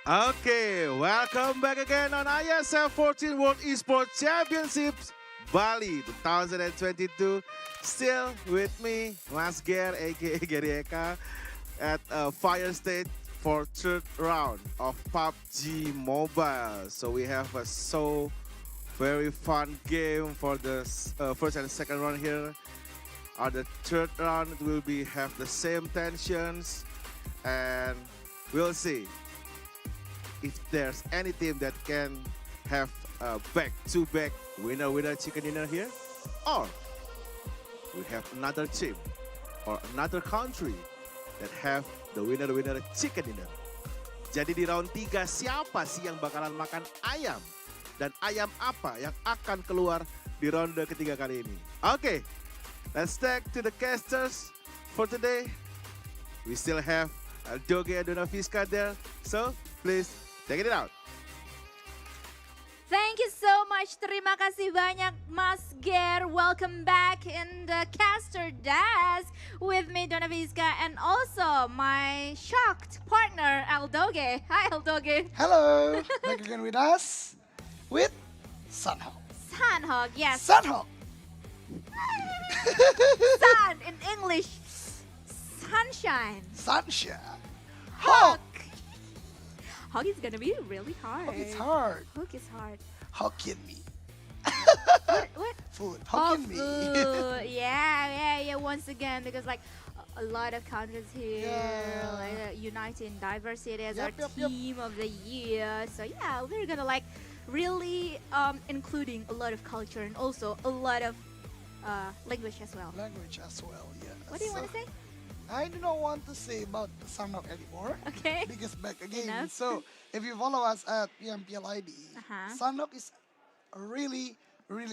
Okay, welcome back again on IESF 14 World Esports Championships Bali 2022. Still with me, Mas Ger, aka Gary Eka, at Fire Stage for third round of PUBG Mobile. So we have a very fun game for the first and second round here. On the third round, it will be have the same tensions, and we'll see if there's any team that can have a back-to-back winner chicken dinner here, or we have another team or another country that have the winner chicken dinner. Jadi di round 3 siapa sih yang bakalan makan ayam? Dan ayam apa yang akan keluar di ronde ketiga kali ini? Okay, let's take to the casters for today. We still have Doge and Donaviska there, so please take it out. Thank you so much. Terima kasih banyak Mas Ger. Welcome back in the caster desk with me Donaviska and also my shocked partner Aldoge. Hi Aldoge. Hello, back again with us, with Sunhawk. Sunhawk, yes. Sunhawk. Sun in English. Sunshine. Sunshine. Hawk. Hawk is gonna be really hard. Hawk is hard. Hawk is hard. Hokkien me. What? Food. Oh, Hokkien me. food. Yeah. Once again, because like a lot of countries here, Yeah. like uniting diversity as Yep, our yep. team of the year. So yeah, we're gonna like really including a lot of culture and also a lot of language as well. Language as well, yeah. What do you want to say? I do not want to say about Sunhawk anymore. Okay. Because back again. Enough. So if you follow us at PMPLID, Uh-huh. Sunhawk is a really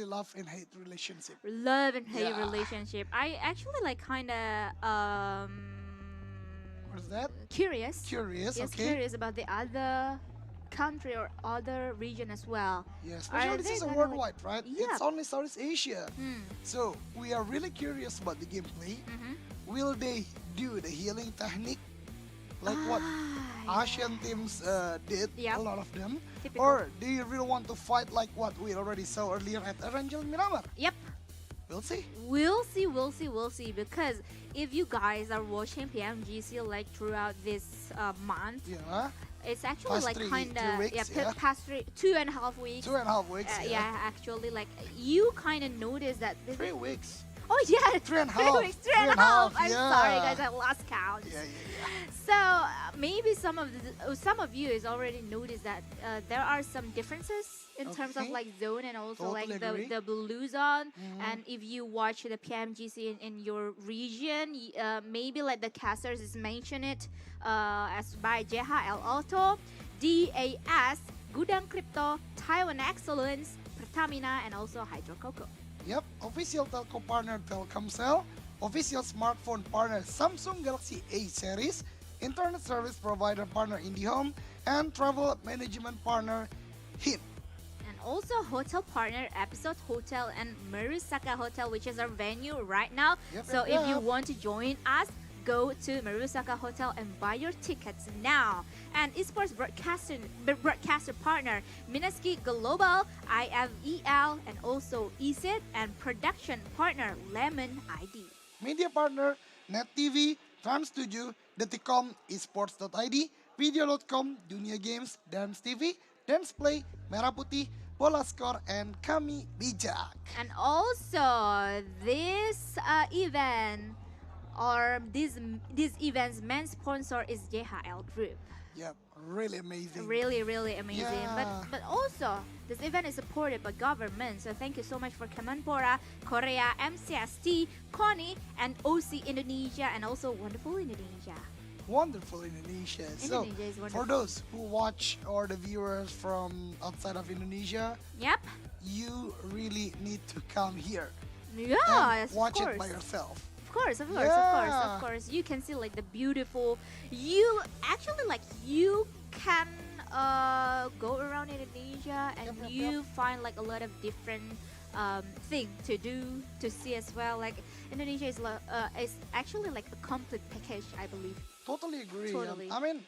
love and hate relationship. Love and hate Yeah. relationship. I actually like kind of What is that? curious. Curious, Yes, okay. curious about the other country or other region as well. Yeah, Are especially this they is a gonna, like- worldwide, right? Yeah. It's only Southeast Asia. Hmm. So we are really curious about the gameplay. Mm-hmm. Will they do the healing technique like what Asian teams did, Yep. a lot of them? Typical. Or do you really want to fight like what we already saw earlier at Arangel Miramar? Yep. We'll see. We'll see. Because if you guys are watching PMGC like throughout this month, Yeah, it's actually Past like three kind of weeks, yeah. past 2.5 weeks. 2.5 weeks. Yeah, actually, like you kind of notice that. 3 weeks. Oh yeah, 3.5. 3 weeks, 3.5. I'm yeah. sorry, guys, I lost count. Yeah. So maybe some of you has already noticed that there are some differences in terms of Okay. like zone and also Totally like agree. the blue zone. Mhm. And if you watch the PMGC in your region, maybe like the casters is mention it as by JHL Auto, DAS, Gudang Crypto, Taiwan Excellence, Pertamina, and also Hydro Coco. Yep, official telco partner Telkomsel, official smartphone partner Samsung Galaxy A series, internet service provider partner IndiHome, and travel management partner HIN. And also hotel partner Episode Hotel and Marusaka Hotel, which is our venue right now. Yep, So yep, if you yep. want to join us, go to Marusaka Hotel and buy your tickets now. And Esports broadcaster partner Minaski Global, IFEL, and also ESIT, and production partner Lemon ID. Media partner Net TV, Trans7, Deticom, Esports.id, Video.com, Dunia Games, Dance TV, Dance Play, Merah Putih, Bola Score, and Kami Bijak. And also this event or this event's main sponsor is JHL Group. Yep, really amazing. Really amazing. Yeah. But also this event is supported by government. So thank you so much for Kemenpora, Korea, MCST, KONI, and OC Indonesia, and also wonderful Indonesia. Wonderful Indonesia. So, Indonesia is for wonderful. those who watch or the viewers from outside of Indonesia, Yep. you really need to come here Yeah, and yes, watch of it course. by yourself. Of Yeah. course. You can see like the beautiful. You actually like you can go around Indonesia and Yep. you find like a lot of different thing to do to see as well. Like Indonesia is actually like a complete package, I believe. Totally agree. Totally. I mean,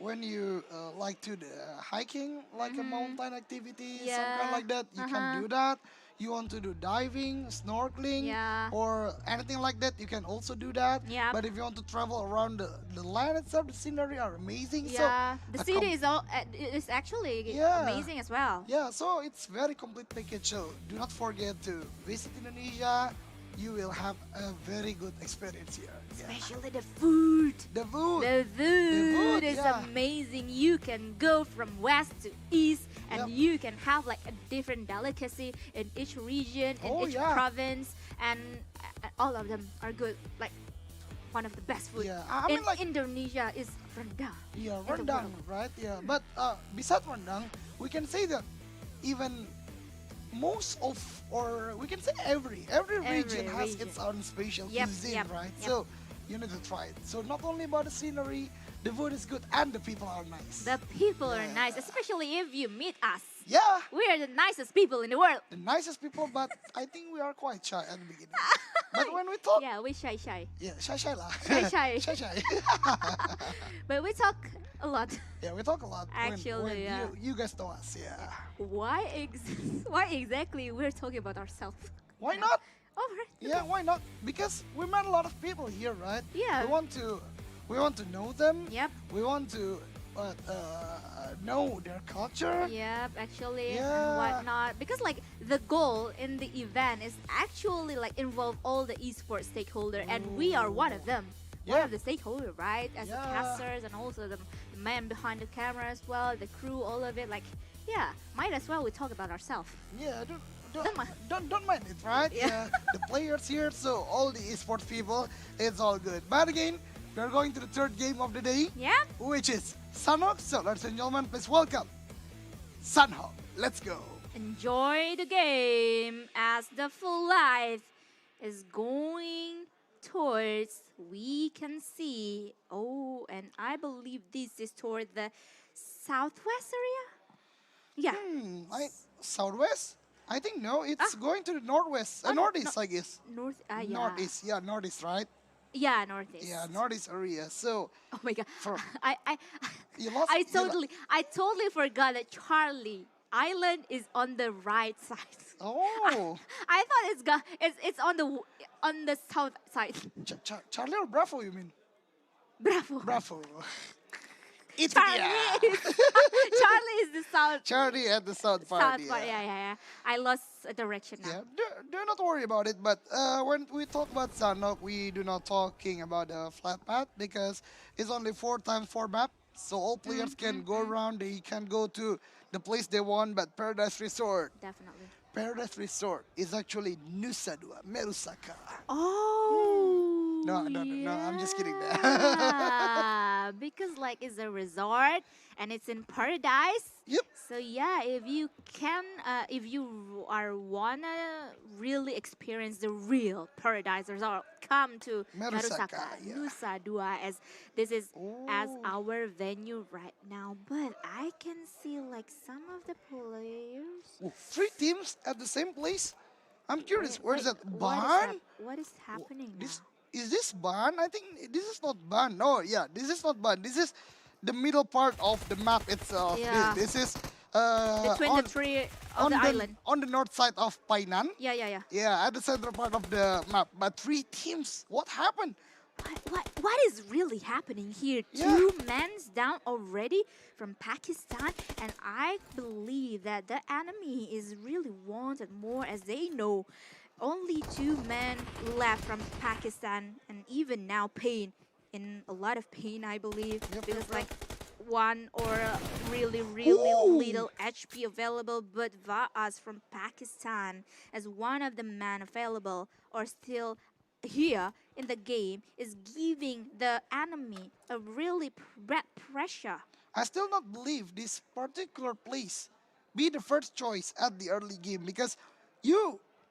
when you like to the hiking, like a mountain activity, some kind Yeah. like that, you can do that. You want to do diving, snorkeling, Yeah. or anything like that, you can also do that. Yep. But if you want to travel around the land itself, the scenery are amazing. So Yeah, the a city is all is actually Yeah. amazing as well. yeah, so it's very complete package. So do not forget to visit Indonesia. You will have a very good experience here. Yeah. Especially the food. The food. The food food, is yeah. amazing. You can go from west to east, and Yep. you can have like a different delicacy in each region, in Oh, each yeah. province, and all of them are good. Like one of the best food Yeah, I in mean, like- Indonesia is rendang. Yeah, in the rendang, world. right? Yeah, but besides rendang, we can say that even most of, or we can say every region has region. its own special Yep, cuisine, yep, right? yep. So you need to try it. So not only about the scenery, the food is good, and the people are nice. The people are Yeah. nice, especially if you meet us. Yeah, We are the nicest people in the world. the nicest people, but I think we are quite shy at the beginning. But when we talk, Yeah, we shy. yeah, shy lah. Shy. shy. But we talk a lot. Yeah, we talk a lot. Actually, when yeah. you guys know us, yeah. Why why exactly we're talking about ourselves? Why not? Oh, right. Yeah, why not? Because we met a lot of people here, right? Yeah. We want to know them. Yep. We want to know their culture. Yep, actually, Yeah. and whatnot. Because like the goal in the event is actually like involve all the esports stakeholder, and we are one of them. One Yeah. of the stakeholder, right? As the Yeah. casters and also the man behind the camera as well, the crew, all of it. Like, yeah, might as well we talk about ourselves. Yeah, Don't mind. don't mind it, right? Yeah. The players here, so all the esports people, it's all good. But again, we're going to the third game of the day, Yeah. which is Sunhawk. So ladies and gentlemen, please welcome Sunhawk. Let's go. Enjoy the game as the full life is going towards, we can see, oh, and I believe this is toward the southwest area. Yeah. Southwest? I think no, it's going to the northwest, Oh, northeast, I guess. Yeah. Northeast, yeah, northeast, right? Yeah, northeast. Yeah, northeast area. So Oh my god. For- I you lost. I totally forgot that Charlie Island is on the right side. Oh, I thought it's on the south side. Charlie or Bravo? You mean Bravo. Bravo? It's Charlie yeah. is Charlie is the south Charlie at the south part. south part. Yeah. I lost a direction now. Yeah, do not worry about it. But when we talk about Sanok, we do not talking about the flat path because it's only 4x4 map. So all players can go around. They can go to the place they want. But Paradise Resort, Definitely. Paradise Resort is actually Nusa Dua, Merusaka. Oh. No, I'm just kidding there. Yeah, because like it's a resort and it's in paradise. Yep. So yeah, if you wanna really experience the real paradise resort, come to Merusaka, yeah. Nusa Dua, as this is as Oh. our venue right now. But I can see like some of the players. Oh, 3 teams at the same place. I'm curious. Wait, Where is wait, that? Barn? What is happening This now? is this Ban? I think this is not Ban. No, yeah, this is not Ban. This is the middle part of the map itself. Yeah. This is Between on, the tree of the island. on the north side of Painan. Yeah. Yeah, at the central part of the map. But 3 teams. What happened? What is really happening here? Yeah. 2 men's down already from Pakistan, and I believe that the enemy is really wanted more, as they know only 2 men left from Pakistan, and even now pain, in a lot of pain, I believe, Yep, because yep. like 1 or really Ooh. little HP available. But Vaaz from Pakistan, as one of the men available or still here in the game, is giving the enemy a really pressure. I still not believe this particular place be the first choice at the early game because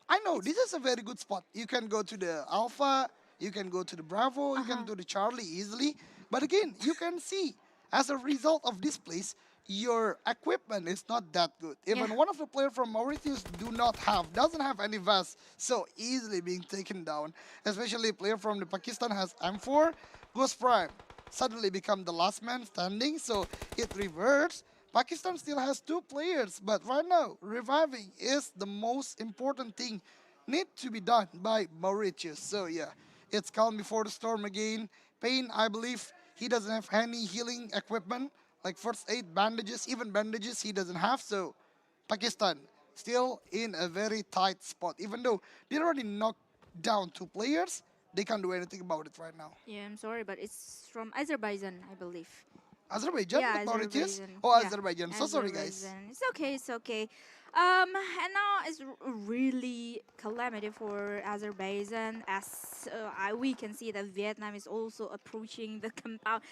I know this is a very good spot. You can go to the Alpha, you can go to the Bravo, you can do the Charlie easily. But again, you can see as a result of this place, your equipment is not that good. Even Yeah. one of the players from Mauritius doesn't have any vest, so easily being taken down. Especially a player from the Pakistan has M4, Ghost Prime. suddenly become the last man standing. So it reverts. Pakistan still has two players, but right now reviving is the most important thing need to be done by Mauritius. So yeah, it's calm before the storm again. Payne, I believe he doesn't have any healing equipment like first aid, bandages, even bandages he doesn't have. So Pakistan still in a very tight spot. Even though they already knocked down two players, they can't do anything about it right now. Yeah, I'm sorry, but it's from Azerbaijan, I believe. Azerbaijan, Yeah, not Mauritius? Azerbaijan. Oh, Yeah, Azerbaijan. So sorry, guys. Azerbaijan. It's okay. It's okay. And now it's really calamity for Azerbaijan, as we can see that Vietnam is also approaching the compound.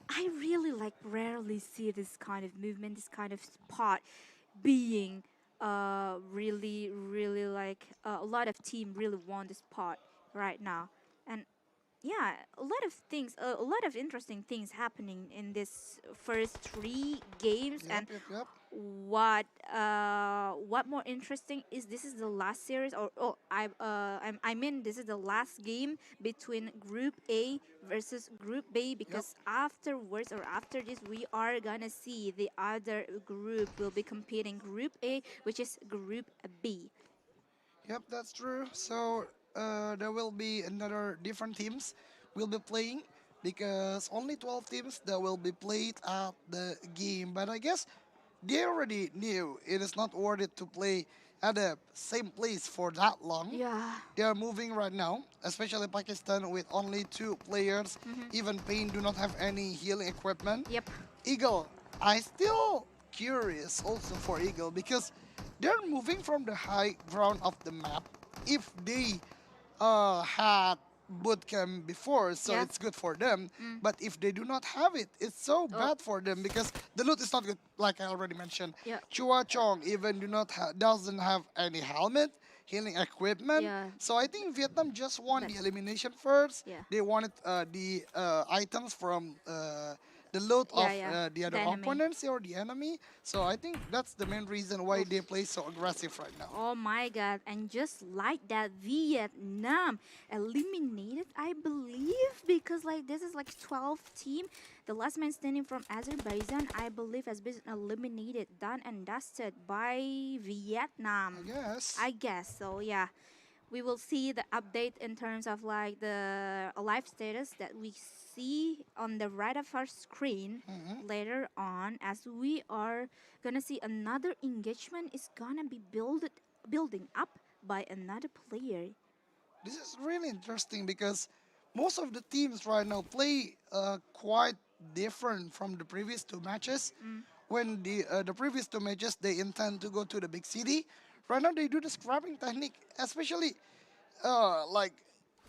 I really like rarely see this kind of movement, this kind of spot being really like a lot of team really want this spot right now. And yeah, a lot of things, a lot of interesting things happening in this first three games. Yep, And yep, yep. what more interesting is this is the last series, or I mean this is the last game between Group A versus Group B, because afterwards or after this we are gonna see the other group will be competing Group A, which is Group B. Yep, that's true. So there will be another different teams will be playing because only 12 teams that will be played at the game. But I guess they already knew it is not worth it to play at the same place for that long. Yeah. They are moving right now, especially Pakistan with only two players. Even Payne do not have any healing equipment. Yep. Eagle, I still curious also for Eagle because they're moving from the high ground of the map. If they had boot camp before, so Yeah. it's good for them. But if they do not have it, it's so bad for them because the loot is not good. Like I already mentioned, Yeah. Chua Chong even doesn't have any helmet, healing equipment. Yeah. So I think Vietnam just won the elimination first. Yeah. They wanted the items from the loot Yeah, of yeah. the other The enemy. opponents or the enemy. So I think that's the main reason why they play so aggressive right now. Oh my god, and just like that, Vietnam eliminated, I believe, because like this is like 12 team. The last man standing from Azerbaijan, I believe, has been eliminated, done and dusted by Vietnam. I guess so, yeah. We will see the update in terms of like the live status that we see on the right of our screen later on, as we are gonna see another engagement is gonna be building up by another player. This is really interesting because most of the teams right now play quite different from the previous two matches. When the previous two matches they intend to go to the big city, right now they do the scrapping technique, especially like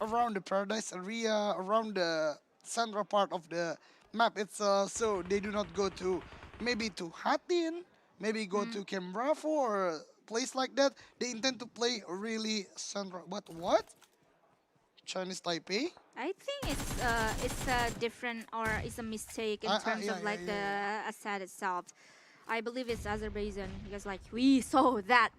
around the paradise area, around the central part of the map itself. So they do not go to maybe to Hatin, maybe go to Camp Bravo or a place like that. They intend to play really central. But what? Chinese Taipei? I think it's a different, or it's a mistake in terms yeah, of like yeah, the asset itself. I believe it's Azerbaijan because like we saw that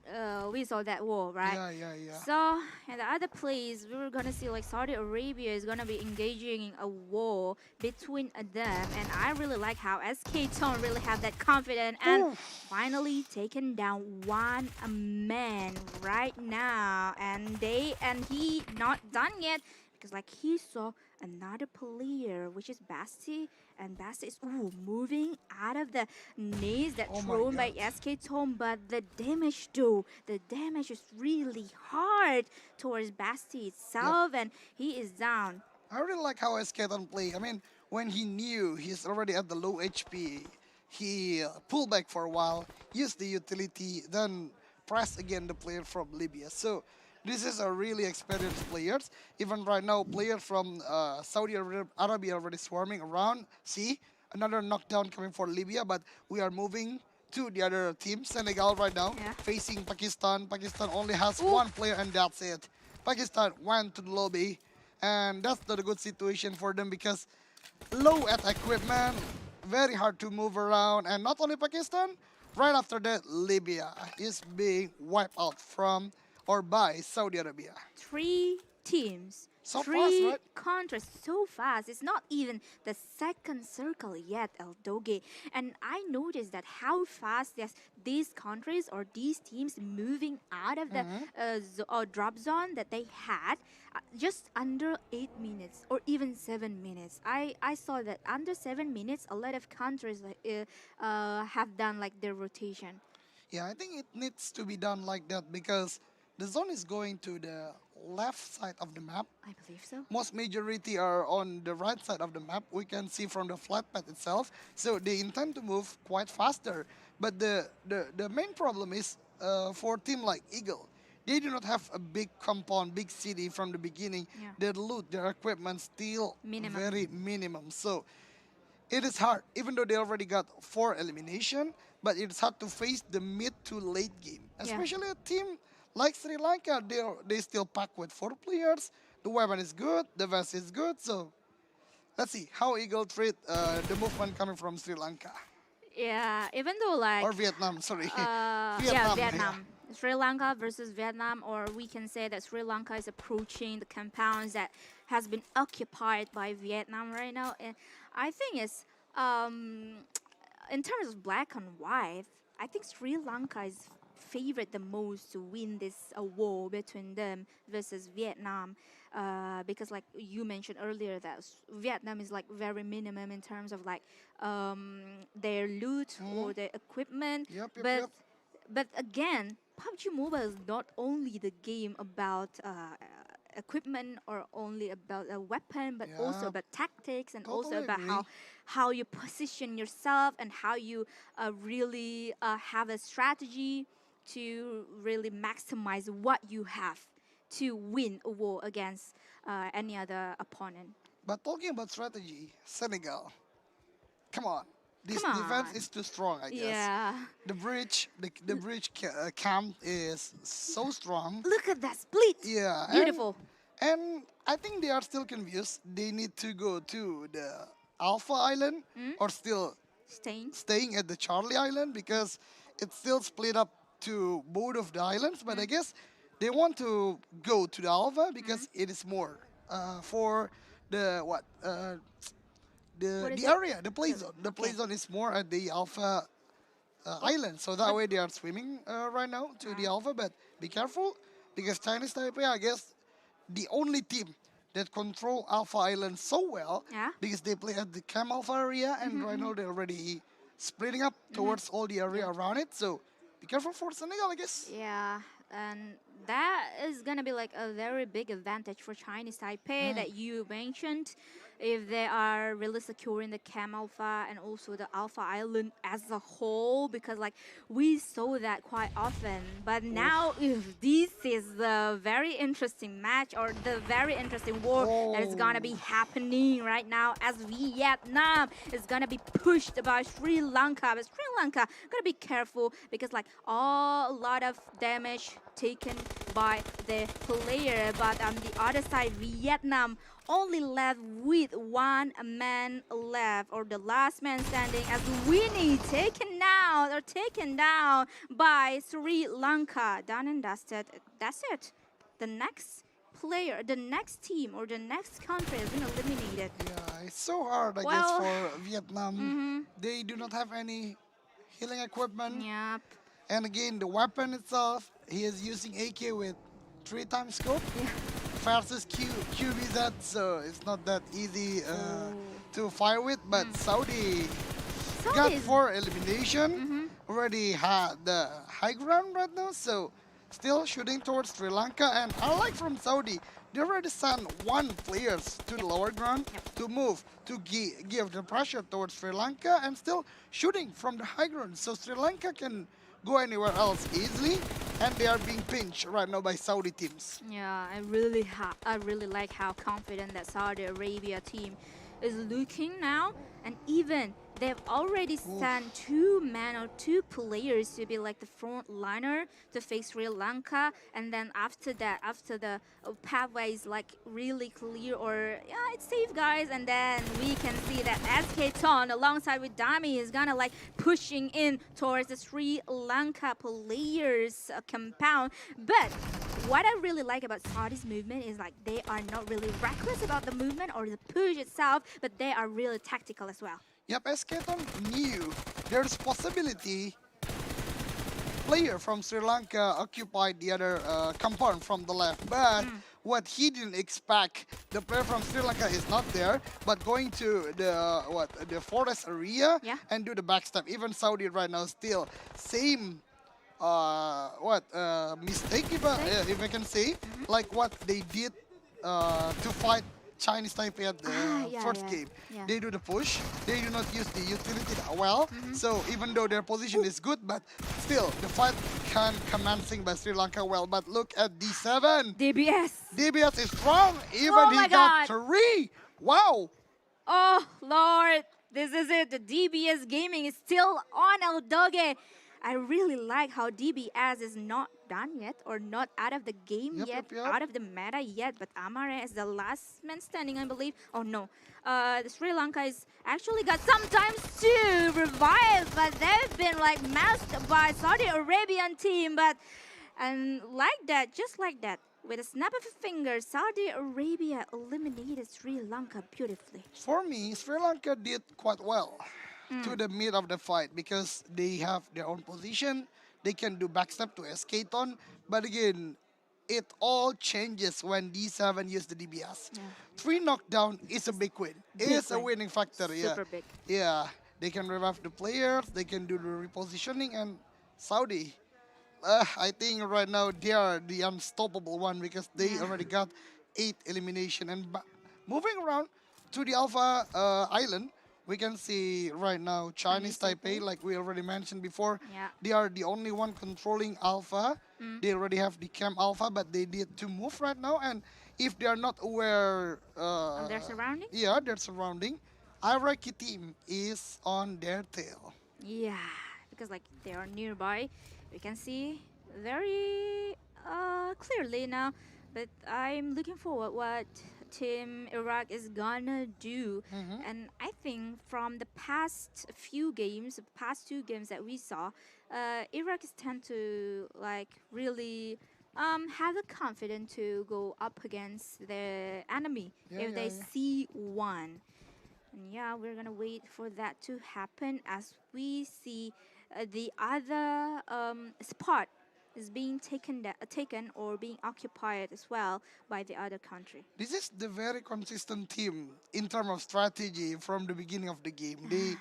war, right? Yeah. So in the other place, we were gonna see like Saudi Arabia is gonna be engaging in a war between them, and I really like how SK Tone really have that confidence and finally taken down one man right now, and he not done yet. Because like he saw another player, which is Basti, and Basti is moving out of the nades that thrown by SK Tom, but the damage is really hard towards Basti itself, and he is down. I really like how Esketon play. I mean, when he knew he's already at the low HP, he pulled back for a while, used the utility, then pressed again the player from Libya. So this is a really experienced players. Even right now, players from Saudi Arabia already swarming around. See, another knockdown coming for Libya, but we are moving to the other team, Senegal right now, facing Pakistan. Pakistan only has one player and that's it. Pakistan went to the lobby, and that's not a good situation for them because low at equipment, very hard to move around, and not only Pakistan, right after that, Libya is being wiped out from or by Saudi Arabia. 3 teams, So fast, three right? countries so fast. It's not even the second circle yet, El Doge. And I noticed that how fast these countries or these teams moving out of the drop zone that they had, just under 8 minutes or even 7 minutes. I saw that under 7 minutes, a lot of countries have done like their rotation. Yeah, I think it needs to be done like that because the zone is going to the left side of the map. I believe so. Most majority are on the right side of the map. We can see from the flat pad itself. So they intend to move quite faster. But the main problem is for a team like Eagle. They do not have a big compound, big city from the beginning. Yeah. Their loot, their equipment still Minimum. very minimum. So it is hard, even though they already got 4 elimination, but it's hard to face the mid to late game. Especially a team like Sri Lanka, they still pack with 4 players. The weapon is good, the vest is good, so let's see how Eagle treat the movement coming from Sri Lanka. Yeah, even though like Or Vietnam, sorry. yeah, Vietnam. Sri Lanka versus Vietnam, or we can say that Sri Lanka is approaching the compounds that has been occupied by Vietnam right now. And I think it's in terms of black and white, I think Sri Lanka is favored the most to win this war between them versus Vietnam. Because like you mentioned earlier that Vietnam is like very minimum in terms of like their loot or their equipment. Yep. But again, PUBG Mobile is not only the game about equipment or only about a weapon, but also Yeah. about tactics and also Totally about agree. how you position yourself and how you really have a strategy to really maximize what you have to win a war against any other opponent. But talking about strategy, Senegal, come on. This Come defense on. is too strong, I guess. Yeah. The bridge camp is so strong. Look at that split. Yeah. Beautiful. And I think they are still confused. They need to go to the Alpha Island or still staying at the Charlie Island because it's still split up to both of the islands. But I guess they want to go to the Alpha because it is more for the What is the it? area, the play zone. The play Okay. zone is more at the Alpha island. So that way they are swimming right now to the Alpha. But be careful because Chinese Taipei, I guess, the only team that control Alpha Island so well Yeah. because they play at the Cam Alpha area and right now they're already splitting up towards all the area around it. So be careful for Senegal, I guess. Yeah, and that is gonna be like a very big advantage for Chinese Taipei that you mentioned, if they are really securing the Cam Alpha and also the Alpha Island as a whole, because like we saw that quite often. But now, if this is the very interesting match or the very interesting war that is gonna be happening right now, as Vietnam is gonna be pushed by Sri Lanka. But Sri Lanka gotta be careful because like a lot of damage taken by the player. But on the other side, Vietnam only left with one man left, or the last man standing, as Winnie taken down by Sri Lanka. Done and dusted. That's it. The next player, the next team, or the next country has been eliminated. Yeah, it's so hard, I Well, guess, for Vietnam. They do not have any healing equipment. Yep. And again, the weapon itself, he is using AK with 3 times scope versus QBZ, so it's not that easy to fire with. But Saudi got Saudis- 4 elimination, already had the high ground right now, so still shooting towards Sri Lanka. And unlike from Saudi, they already sent 1 players to the lower ground to move, to give the pressure towards Sri Lanka and still shooting from the high ground. So Sri Lanka can go anywhere else easily, and they are being pinched right now by Saudi teams. Yeah, I really like how confident that Saudi Arabia team is looking now, and even they've already sent 2 men or 2 players to be like the front liner to face Sri Lanka, and then after that, after the pathway is like really clear, or yeah, it's safe, guys, and then we can see that SK Ton alongside with Dami is gonna like pushing in towards the Sri Lanka players compound. But what I really like about Saudi's movement is like they are not really reckless about the movement or the push itself, but they are really tactical as well. Yep, Escaton knew there's possibility player from Sri Lanka occupied the other compound from the left, but what he didn't expect, the player from Sri Lanka is not there, but going to the forest area Yeah. and do the backstab. Even Saudi right now still same mistake if I can say, like what they did to fight Chinese Taipei at the Yeah, first yeah, game. yeah. They do the push. They do not use the utility that well. So even though their position is good, but still the fight can commencing by Sri Lanka well. But look at D7. DBS. DBS is strong. Even Oh he my got God. 3. Wow. Oh Lord, this is it. The DBS gaming is still on El Doge. I really like how DBS is not done yet or not out of the game Yep, yet, yep, yep. out of the meta yet. But Amare is the last man standing, I believe. Oh no, the Sri Lanka is actually got some times to revive, but they've been like masked by Saudi Arabian team. But and like that, just like that, with a snap of a finger, Saudi Arabia eliminated Sri Lanka beautifully. For me, Sri Lanka did quite well to the mid of the fight because they have their own position. They can do backstep to Escaton. But again, it all changes when D7 use the DBS. Yeah. 3 knockdown is a big win. It's a win. winning factor, yeah. Super big. Yeah, they can revive the players, they can do the repositioning, and Saudi, I think right now they are the unstoppable one because they already got 8 elimination. And moving around to the Alpha Island, we can see right now Chinese Taipei, like we already mentioned before, Yeah. they are the only one controlling Alpha. They already have the camp Alpha, but they need to move right now. And if they are not aware, On their surrounding? yeah, their surrounding, Iraqi team is on their tail. Yeah, because like they are nearby, we can see very clearly now. But I'm looking forward what Team Iraq is gonna do, and I think from the past few games, the past 2 games that we saw, Iraq is tend to like really have the confidence to go up against the enemy if they see one. And yeah, we're gonna wait for that to happen as we see the other spot is being taken or being occupied as well by the other country. This is the very consistent team in terms of strategy from the beginning of the game. They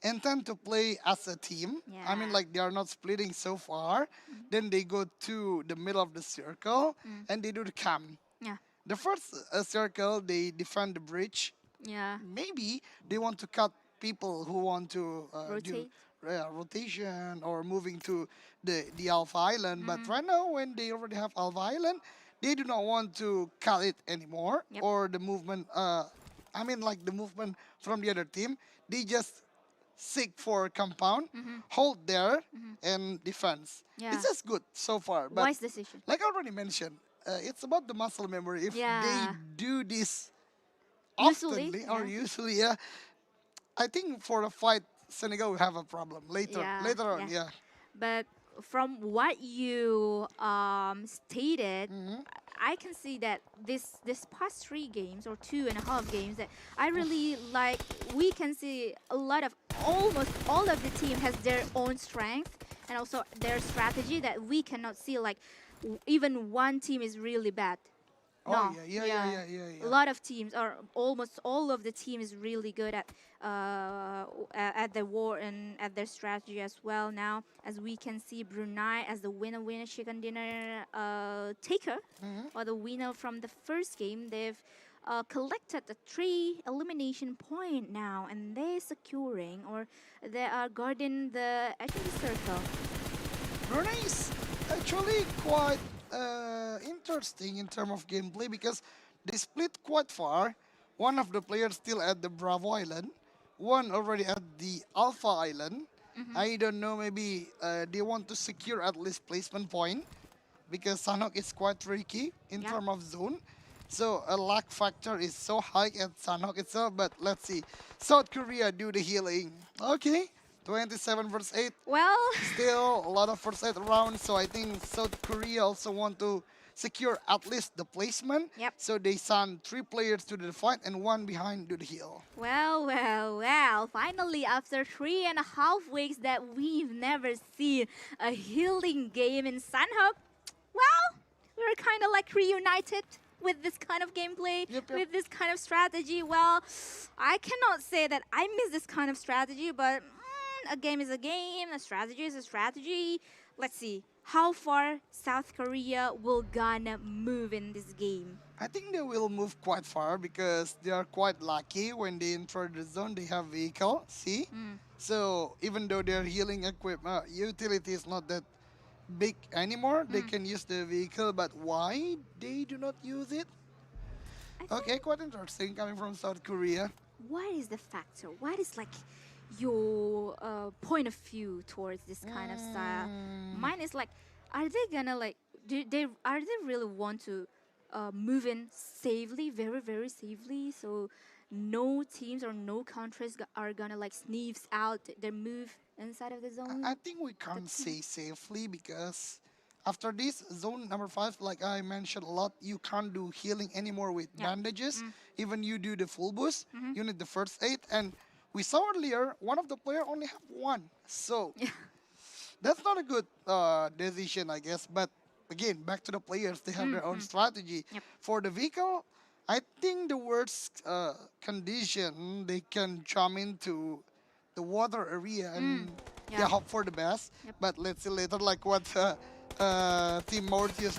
intend to play as a team. I mean, Yeah. like they are not splitting so far. Then they go to the middle of the circle and they do the camp. Yeah, The first circle, they defend the bridge. yeah, Maybe they want to cut people who want to do Rotate. rotation or moving to the Alpha Island. But right now, when they already have Alpha Island, they do not want to cut it anymore Yep. or the movement. I mean, like the movement from the other team, they just seek for a compound, hold there, and defense. Yeah. It's just good so far. But wise decision. like I already mentioned, it's about the muscle memory. If Yeah. they do this Usually, oftenly or yeah. usually, yeah, I think for a fight, Senegal will have a problem later. Yeah, Later on, yeah. yeah. But from what you stated, I can see that this past 3 games or 2.5 games that I really like. We can see a lot of almost all of the team has their own strength and also their strategy that we cannot see. Like even one team is really bad. Oh, No, yeah. A lot of teams, or almost all of the team, is really good at the war and at their strategy as well. Now, as we can see, Brunei as the winner chicken dinner taker, or the winner from the first game, they've collected the 3 elimination point now, and they're securing or they are guarding the edge of the circle. Brunei is actually quite interesting in terms of gameplay because they split quite far. One of the players still at the Bravo Island, one already at the Alpha Island. I don't know, maybe they want to secure at least placement point because Sanhok is quite tricky in Yeah. terms of zone. So a luck factor is so high at Sanhok itself, but let's see. South Korea do the healing. Okay, 27 versus 8. Well, Still a lot of first 8 rounds, so I think South Korea also want to secure at least the placement. Yep. So they send 3 players to the fight and 1 behind to the hill. Well, well, well. Finally, after 3.5 weeks that we've never seen a healing game in Sanhok, well, we're kind of like reunited with this kind of gameplay, Yep. with this kind of strategy. Well, I cannot say that I miss this kind of strategy, but a game is a game, a strategy is a strategy. Let's see how far South Korea will gonna move in this game. I think they will move quite far because they are quite lucky when they enter the zone. They have vehicle, see? So even though their healing equipment utility is not that big anymore, they can use the vehicle. But why they do not use it? I think Okay, quite interesting coming from South Korea. what is the factor? What is like your point of view towards this kind of style? Mine is like, are they gonna like, are they really want to move in safely, very very safely, so no teams or no countries are gonna like sneaks out their move inside of the zone? I think we can't say safely because after this zone number 5, like I mentioned a lot, you can't do healing anymore with bandages. Even you do the full boost, you need the first aid. And we saw earlier, one of the player only have 1. So that's not a good decision, I guess. But again, back to the players, they have their own strategy. Yep. For the vehicle, I think the worst condition, they can jump into the water area and Yeah. hope for the best. Yep. But let's see later, like what Team Mauritius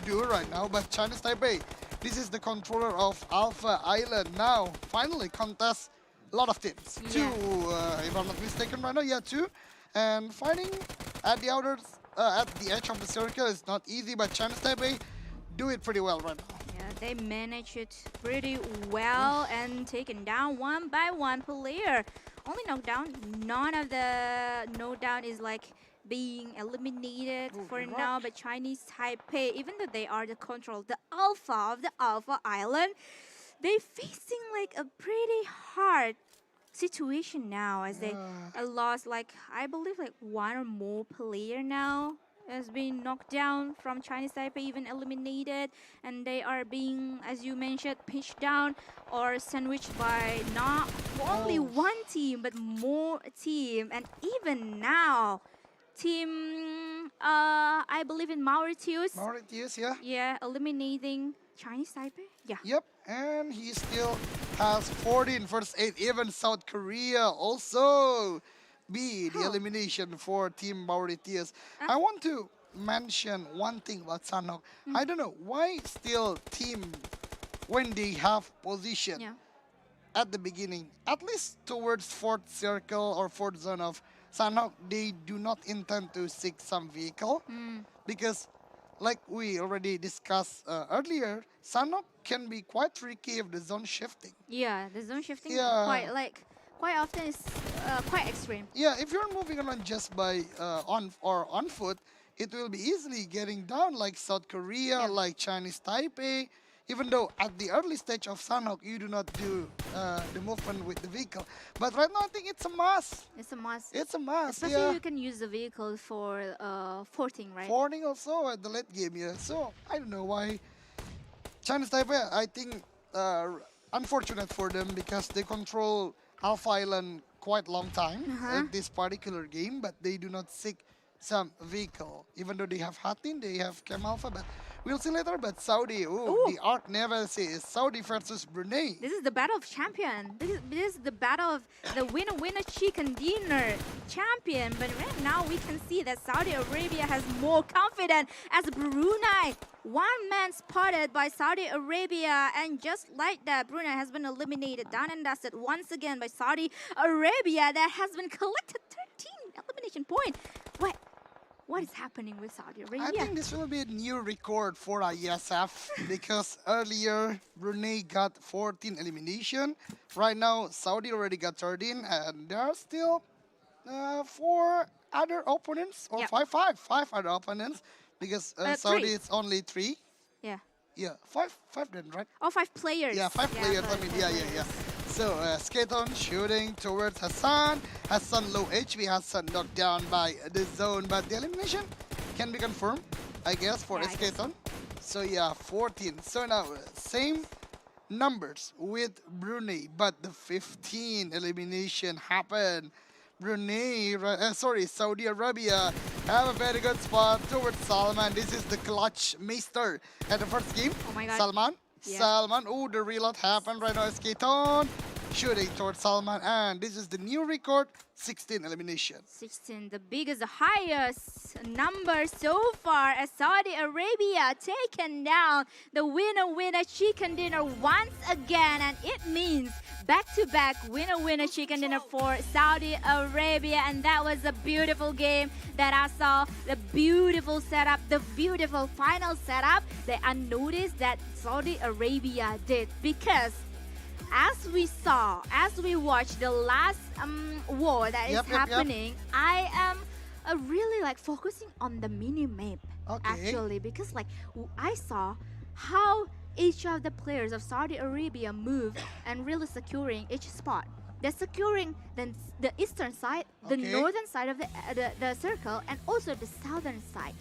do right now. But China's Taipei, this is the controller of Alpha Island now. Finally contest a lot of teams. Yeah. 2, if I'm not mistaken right now. Yeah, 2. And fighting at the outer, at the edge of the circle is not easy, but China's Taipei do it pretty well right now. Yeah, they manage it pretty well and taken down one by one player. Only knockdown. None of the knockdown is like being eliminated Oh, for you're now. right. But Chinese Taipei, even though they are the control, the alpha of the Alpha Island, they facing like a pretty hard situation now as they lost like I believe like 1 or more player now has been knocked down from Chinese Taipei, even eliminated, and they are being, as you mentioned, pitched down or sandwiched by not only one team but more team. And even now, team I believe in Mauritius, Mauritius, yeah. yeah, eliminating Chinese Taipei. Yeah. Yep, and he still has 14 first aid. Even South Korea also be the Huh. elimination for Team Mauritius. I want to mention one thing about Sanhok. I don't know why still team when they have position Yeah. at the beginning, at least towards 4th circle or 4th zone of Sanhok, they do not intend to seek some vehicle because like we already discussed earlier, Sanhok can be quite tricky if the zone shifting. Yeah, the zone shifting Yeah. quite often is quite extreme. Yeah, if you're moving around just by on foot, it will be easily getting down like South Korea, like Chinese Taipei. Even though at the early stage of Sanhok, you do not do the movement with the vehicle. But right now, I think it's a must. It's a must. It's a must, Especially yeah. you can use the vehicle for forting, right? Forwarding also at the late game, yeah. So, I don't know why Chinese Taipei, I think, unfortunate for them because they control Alpha Island quite long time at this particular game, but they do not seek some vehicle. Even though they have Hatin, they have Cam Alpha, but we'll see later. But Saudi, the Arc never is Saudi versus Brunei. This is the battle of champion. This is the battle of the winner chicken dinner champion. But right now we can see that Saudi Arabia has more confidence as Brunei. One man spotted by Saudi Arabia, and just like that, Brunei has been eliminated, done and dusted once again by Saudi Arabia. That has been collected 13 elimination point. What is happening with Saudi Arabia? I think this will be a new record for IESF because earlier Brunei got 14 elimination. Right now Saudi already got 13, and there are still 4 other opponents, or Yep. five other opponents because Saudi 3. is only 3. Yeah. Yeah, five then, right? Oh, 5 players. Yeah, 5 players. I mean, yeah. So, Skaton shooting towards Hassan. Hassan low HP. Hassan knocked down by the zone, but the elimination can be confirmed, I guess, for Yeah, I guess Skaton. So yeah, 14. So now same numbers with Brunei, but the 15 elimination happened. Saudi Arabia have a very good spot towards Salman. This is the clutch master at the first game. Oh my god. Salman, Yeah. Salman. Oh, the reload happened right now. Skaton shooting towards Salman, and this is the new record: 16 eliminations. 16, the biggest, the highest number so far as Saudi Arabia taken down the winner chicken dinner once again, and it means back-to-back winner chicken dinner for Saudi Arabia. And that was a beautiful game that I saw, the beautiful setup, the beautiful final setup that I noticed that Saudi Arabia did, because as we saw, as we watched the last war that is happening, I am really like focusing on the mini map actually, because like I saw how each of the players of Saudi Arabia move and really securing each spot. They're securing the eastern side, the northern side of the circle, and also the southern side.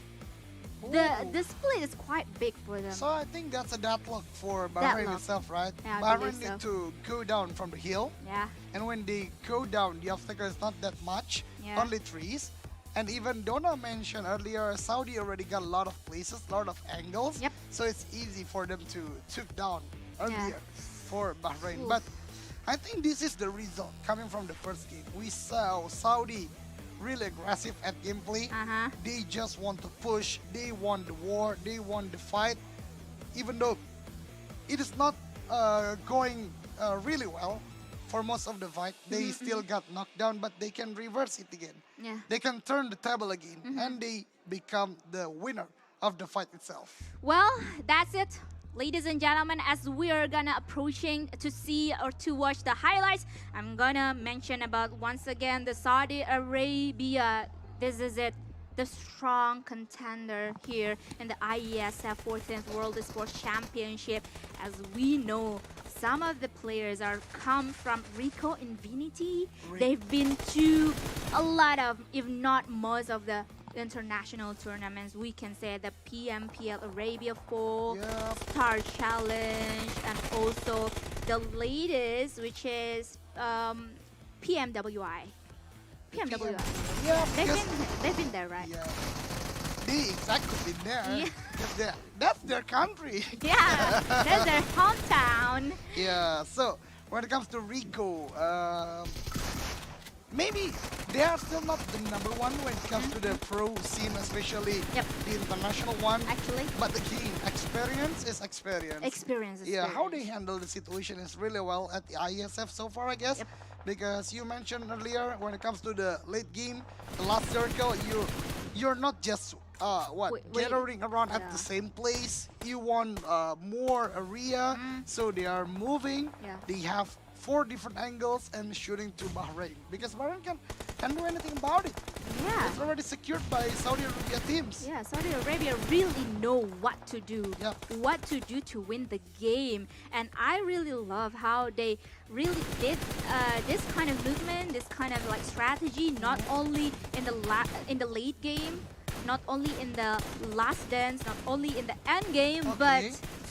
The split is quite big for them. So I think that's a deadlock for Bahrain itself, right? Yeah, I Bahrain believe so. need to go down from the hill. Yeah. And when they go down, the obstacle is not that much, Yeah. only trees. And even Donna mentioned earlier, Saudi already got a lot of places, a lot of angles. Yep. So it's easy for them to took down earlier for Bahrain. Oof. But I think this is the result coming from the first game. We saw Saudi really aggressive at gameplay. They just want to push, they want the war, they want the fight. Even though it is not going really well for most of the fight, they still got knocked down, but they can reverse it again. Yeah. They can turn the table again, and they become the winner of the fight itself. Well, that's it. Ladies and gentlemen, as we are gonna approaching to see or to watch the highlights, I'm gonna mention about once again the Saudi Arabia. This is it, the strong contender here in the IESF 14th World Esports Championship. As we know, some of the players are come from Rico Infinity. They've been to a lot of, if not most of the international tournaments. We can say the PMPL Arabia 4, Star Challenge, and also the latest, which is PMWI. PMWI. Yeah, They've been there, right? Yeah, they exactly been there. Yeah. 'Cause that's their country. Yeah, that's their hometown. Yeah, so when it comes to Rico, maybe they are still not the number one when it comes to the pro scene, especially the international one. Actually. But again, experience is experience. Experience. Yeah, how they handle the situation is really well at the IESF so far, I guess. Because you mentioned earlier, when it comes to the late game, the last circle, you're not just gathering around at the same place. You want more area, so they are moving. They have 4 different angles and shooting to Bahrain, because Bahrain can do anything about it. Yeah. It's already secured by Saudi Arabia teams. Yeah, Saudi Arabia really know what to do, Yep. what to do to win the game. And I really love how they really did this kind of movement, this kind of like strategy, not only in the late game, not only in the last dance, not only in the end game, but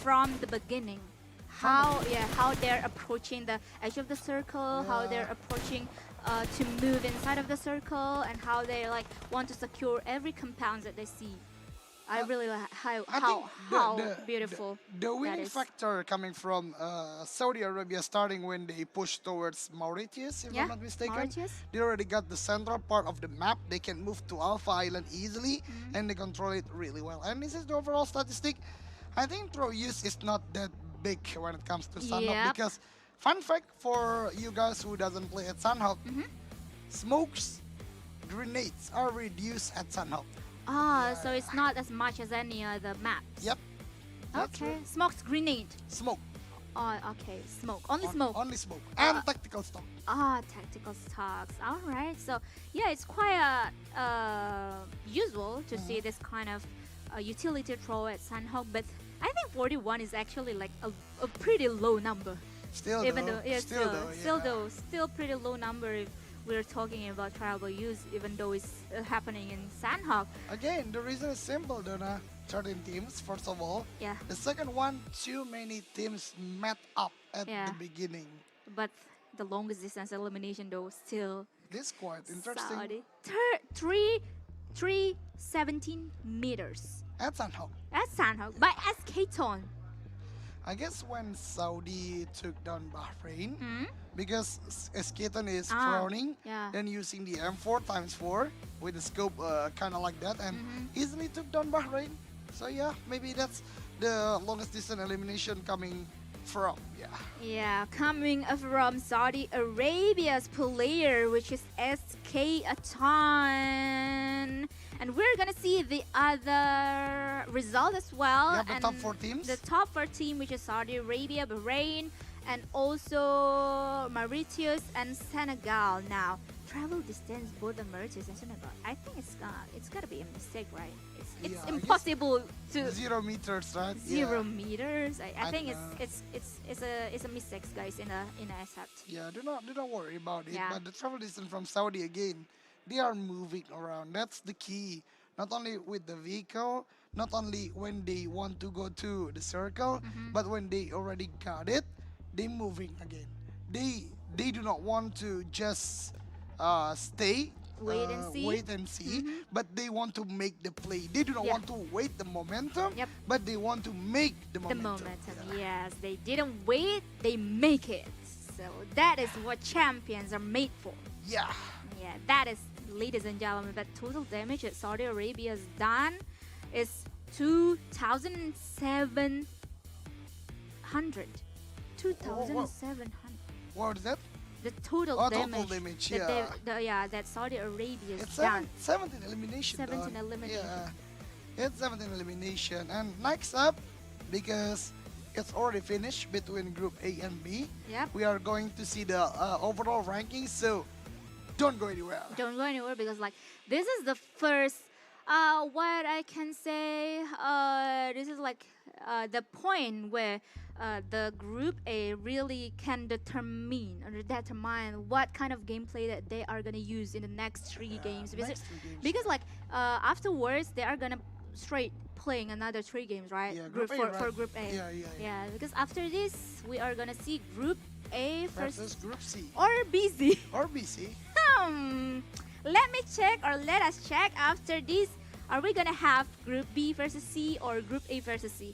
from the beginning. How they're approaching the edge of the circle, how they're approaching to move inside of the circle, and how they like want to secure every compound that they see. I really like how beautiful the that winning is. factor coming from Saudi Arabia, starting when they push towards Mauritius, if I'm not mistaken. Mauritius. They already got the central part of the map. They can move to Alpha Island easily, and they control it really well. And this is the overall statistic. I think throw use is not that big when it comes to Sunhawk, because fun fact for you guys who doesn't play at Sunhawk, smokes, grenades are reduced at Sunhawk. So it's not as much as any other map. Yep. That's Okay. right. Smokes grenade. Smoke. Oh, okay. Smoke. Only smoke. Only smoke. And tactical stock. Tactical stocks. All right. So yeah, it's quite usual to see this kind of utility throw at Sunhawk, but I think 41 is actually like a pretty low number. Still Even though. though, yeah, Still still pretty low number if we're talking about trial use, even though it's happening in Sunhawk. Again, the reason is simple, Donna. 13 teams, first of all. Yeah. The second one, too many teams met up at Yeah. the beginning. But the longest distance elimination though still This quite interesting. Saudi. 317 meters. At Sanhok. That's Sandhog by SK Ton. I guess when Saudi took down Bahrain, Hmm? because Esketon is Ah, frowning, yeah. then using the M4x4 with the scope kind of like that, and Mm-hmm. easily took down Bahrain. So yeah, maybe that's the longest distance elimination coming from. Yeah. Yeah, coming from Saudi Arabia's player, which is SK Atan. And we're gonna see the other result as well. Yeah, the and top 4 teams. The top 4 team, which is Saudi Arabia, Bahrain, and also Mauritius and Senegal. Now, travel distance both the Mauritius and Senegal. I think it's gotta be a mistake, right? It's Yeah, I guess impossible to 0 meters, right? 0 Yeah. meters. I I think don't know. it's a mistake, guys, in a accept. Yeah, do not worry about it. Yeah. But the travel distance from Saudi again, they are moving around. That's the key. Not only with the vehicle, not only when they want to go to the circle, Mm-hmm. but when they already got it, they moving again. They do not want to just stay. Wait and see. Wait and see, Mhm. but they want to make the play. They do not Yeah. want to wait the momentum, Yep. but they want to make the The momentum. momentum, Yeah. yes. They didn't wait, they make it. So that is what champions are made for. Yeah. Yeah, that is, ladies and gentlemen, the total damage that Saudi Arabia has done is 2,700. 2,700. What is that? The total Oh, total damage, damage, that, yeah. that Saudi Arabia has It's done. 17 elimination. 17 done. elimination. Yeah, it's 17 elimination. And next up, because it's already finished between Group A and B, Yep. we are going to see the overall rankings. So don't go anywhere. Don't go anywhere because like this is the first what I can say this is like the point where the group A really can determine what kind of gameplay that they are gonna use in the next 3 games because, Next 3 games. because like afterwards they are gonna straight playing another 3 games, right? Yeah, Group Group A, for right? Group A. Yeah. Yeah, because after this we are gonna see Group A Versus versus Group C or BC. or BC. Let me check, or let us check after this. Are we gonna have Group B versus C or Group A versus C?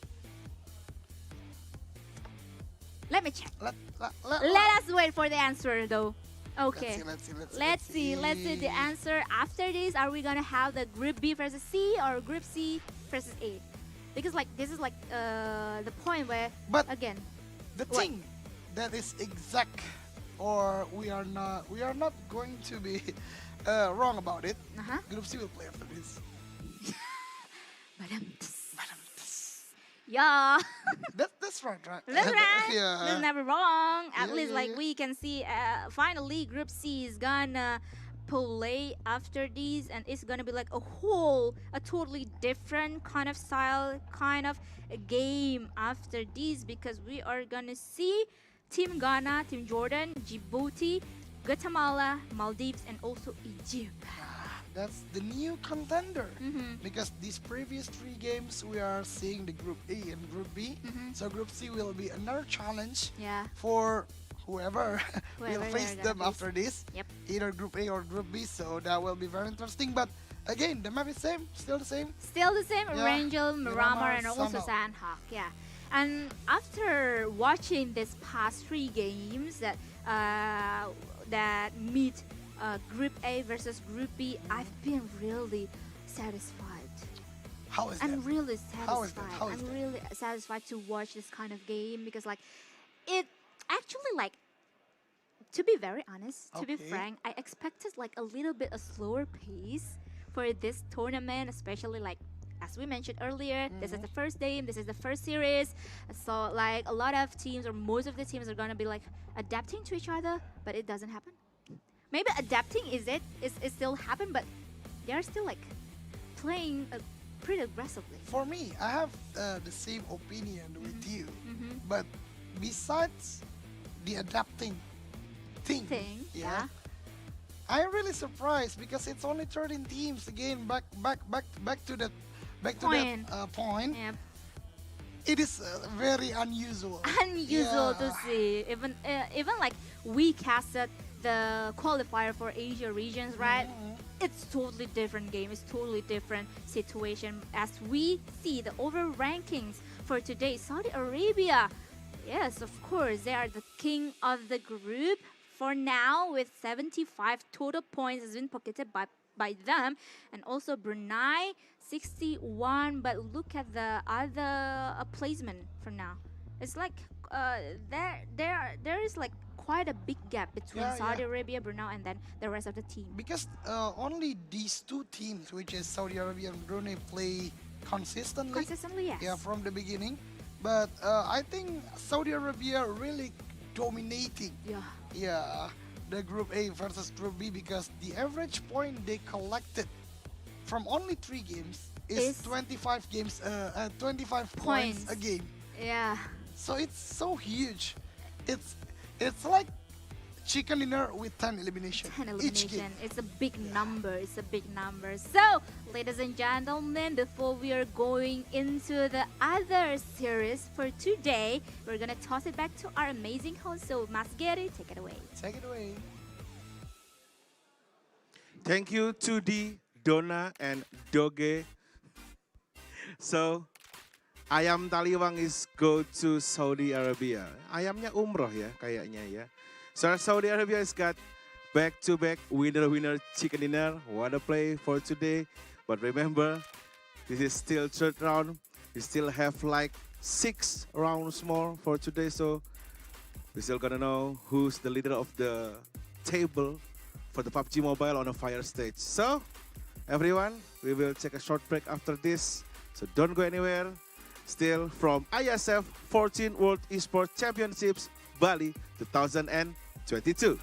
Let me check. Let Let us wait for the answer though. Okay. Let's Let's see the answer after this. Are we gonna have the Group B versus C or Group C versus A? Because like this is like the point where But again. the What? thing that is exact, or we are not going to be wrong about it. Uh-huh. Group C will play after this. Yeah. That's right. That's right. Yeah. That's never wrong. At Yeah, least yeah, like yeah. we can see finally Group C is gonna play after these, and it's gonna be like a totally different kind of style, kind of a game after these, because we are gonna see Team Ghana, Team Jordan, Djibouti, Guatemala, Maldives, and also Egypt. That's the new contender. Mhm. Because these previous 3 games we are seeing the Group A and Group B. Mhm. So Group C will be another challenge Yeah. for whoever will Whoever face they're them gonna after this. Yep. Either Group A or Group B. So that will be very interesting. But again, the map is still the same. Still the same, Yeah. Rangel, Miramar, Miramar, and also Sanhok. Sandhawk. Yeah. And after watching this past 3 games that meet Group A versus Group B, I've been really satisfied. How is I'm that? really How is that? satisfied. How is I'm that? really satisfied to watch this kind of game because like it actually like, to be very honest, to be Okay. frank, I expected like a little bit a slower pace for this tournament, especially like as we mentioned earlier, this is the first game, this is the first series. So like a lot of teams or most of the teams are gonna be like adapting to each other, but it doesn't happen. Maybe adapting is still happen, but they're still like playing pretty aggressively. For me, I have the same opinion with you. Mm-hmm. But besides the adapting thing, Yeah. I'm really surprised because it's only 13 teams again. Back back to Point. that point, Yep. it is very unusual. Unusual to Yeah. see. Even like we casted the qualifier for Asia regions, right? Mhm. It's totally different game. It's totally different situation. As we see the over rankings for today, Saudi Arabia. Yes, of course, they are the king of the group for now with 75 total points has been pocketed by them, and also Brunei 61. But look at the other placement for now. It's like there is like quite a big gap between Yeah, Saudi yeah. Arabia, Brunei, and then the rest of the team. Because only these two teams, which is Saudi Arabia and Brunei, play consistently. Consistently, yes. Yeah, from the beginning. But I think Saudi Arabia really dominating. Yeah. Yeah, the Group A versus Group B, because the average point they collected from only 3 games is Is 25 games, 25 points Points. a game. Yeah. So it's so huge. It's like chicken dinner with 10 elimination 10 each game. elimination. It's a big number. It's a big number. So, ladies and gentlemen, before we are going into the other series for today, we're gonna toss it back to our amazing host. So, Mas Gary, take it away. Take it away. Thank you to the Donna and Doge. So, ayam taliwang is go to Saudi Arabia. Ayamnya umroh ya kayaknya ya. So Saudi Arabia has got back-to-back winner chicken dinner. What a play for today. But remember, this is still third round. We still have like 6 rounds more for today. So we're still gonna know who's the leader of the table for the PUBG Mobile on a fire stage. So everyone, we will take a short break after this. So don't go anywhere. Still from IESF 14 World Esports Championships Bali 2022.